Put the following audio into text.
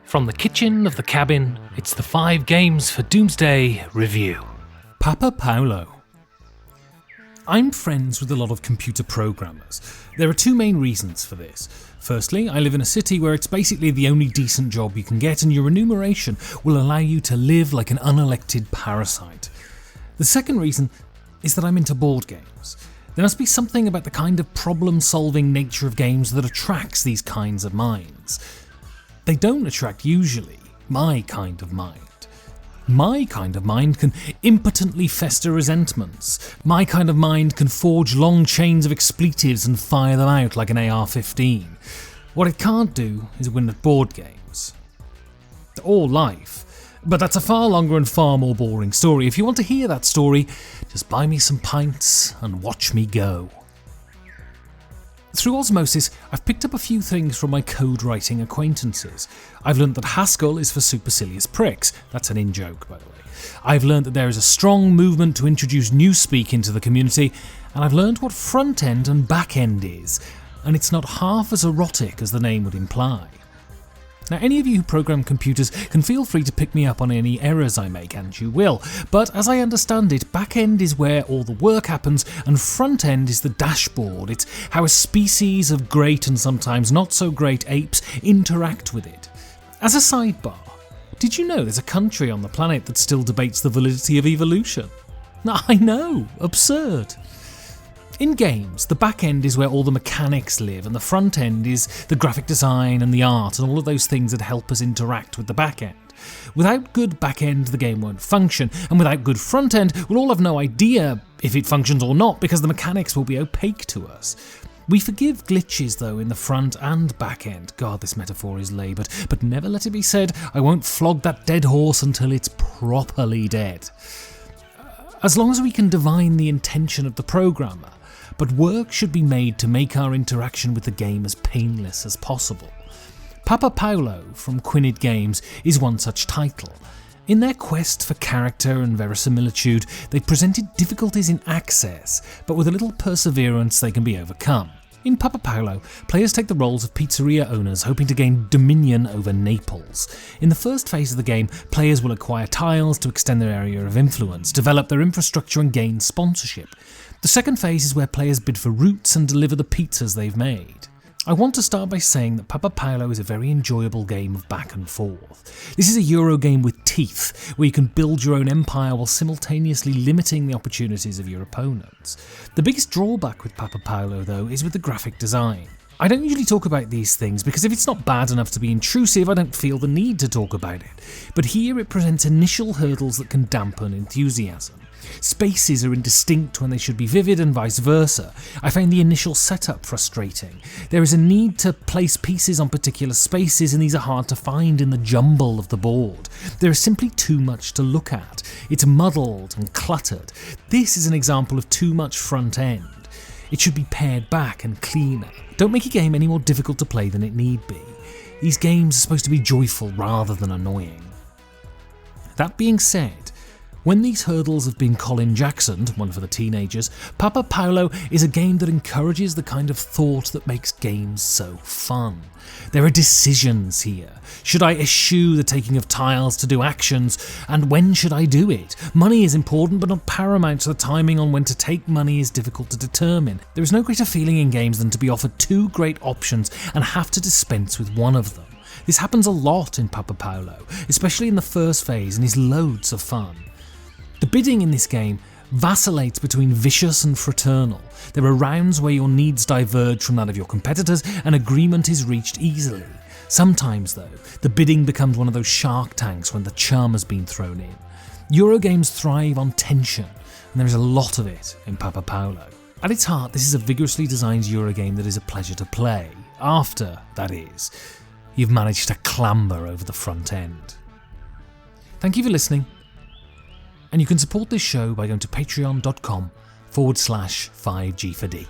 From the kitchen of the cabin, it's the 5 Games for Doomsday review. Papa Paolo. I'm friends with a lot of computer programmers. There are 2 main reasons for this. Firstly, I live in a city where it's basically the only decent job you can get, and your remuneration will allow you to live like an unelected parasite. The second reason is that I'm into board games. There must be something about the kind of problem-solving nature of games that attracts these kinds of minds. They don't attract usually my kind of mind. My kind of mind can impotently fester resentments. My kind of mind can forge long chains of expletives and fire them out like an AR-15. What it can't do is win at board games. Or life. But that's a far longer and far more boring story. If you want to hear that story, just buy me some pints and watch me go. Through osmosis, I've picked up a few things from my code-writing acquaintances. I've learnt that Haskell is for supercilious pricks. That's an in-joke, by the way. I've learnt that there is a strong movement to introduce newspeak into the community, and I've learnt what front-end and back-end is, and it's not half as erotic as the name would imply. Now, any of you who program computers can feel free to pick me up on any errors I make, and you will, but as I understand it, back-end is where all the work happens, and front-end is the dashboard. It's how a species of great and sometimes not so great apes interact with it. As a sidebar, did you know there's a country on the planet that still debates the validity of evolution? I know, absurd. In games, the back end is where all the mechanics live, and the front end is the graphic design and the art and all of those things that help us interact with the back end. Without good back end, the game won't function, and without good front end, we'll all have no idea if it functions or not because the mechanics will be opaque to us. We forgive glitches though in the front and back end. God, this metaphor is laboured, but never let it be said, I won't flog that dead horse until it's properly dead. As long as we can divine the intention of the programmer, but work should be made to make our interaction with the game as painless as possible. Papa Paolo from Quinid Games is one such title. In their quest for character and verisimilitude, they've presented difficulties in access, but with a little perseverance they can be overcome. In Papa Paolo, players take the roles of pizzeria owners hoping to gain dominion over Naples. In the first phase of the game, players will acquire tiles to extend their area of influence, develop their infrastructure and gain sponsorship. The second phase is where players bid for routes and deliver the pizzas they've made. I want to start by saying that Papa Paolo is a very enjoyable game of back and forth. This is a Euro game with teeth, where you can build your own empire while simultaneously limiting the opportunities of your opponents. The biggest drawback with Papa Paolo, though, is with the graphic design. I don't usually talk about these things because if it's not bad enough to be intrusive, I don't feel the need to talk about it. But here it presents initial hurdles that can dampen enthusiasm. Spaces are indistinct when they should be vivid and vice versa. I find the initial setup frustrating. There is a need to place pieces on particular spaces and these are hard to find in the jumble of the board. There is simply too much to look at. It's muddled and cluttered. This is an example of too much front end. It should be pared back and cleaner. Don't make a game any more difficult to play than it need be. These games are supposed to be joyful rather than annoying. That being said, when these hurdles have been Colin Jacksoned, one for the teenagers, Papa Paolo is a game that encourages the kind of thought that makes games so fun. There are decisions here. Should I eschew the taking of tiles to do actions, and when should I do it? Money is important but not paramount, so the timing on when to take money is difficult to determine. There is no greater feeling in games than to be offered 2 great options and have to dispense with one of them. This happens a lot in Papa Paolo, especially in the first phase, and is loads of fun. The bidding in this game vacillates between vicious and fraternal. There are rounds where your needs diverge from that of your competitors and agreement is reached easily. Sometimes, though, the bidding becomes one of those shark tanks when the charm has been thrown in. Eurogames thrive on tension, and there is a lot of it in Papa Paolo. At its heart, this is a vigorously designed Eurogame that is a pleasure to play, after, that is, you've managed to clamber over the front end. Thank you for listening. And you can support this show by going to patreon.com/5G4D.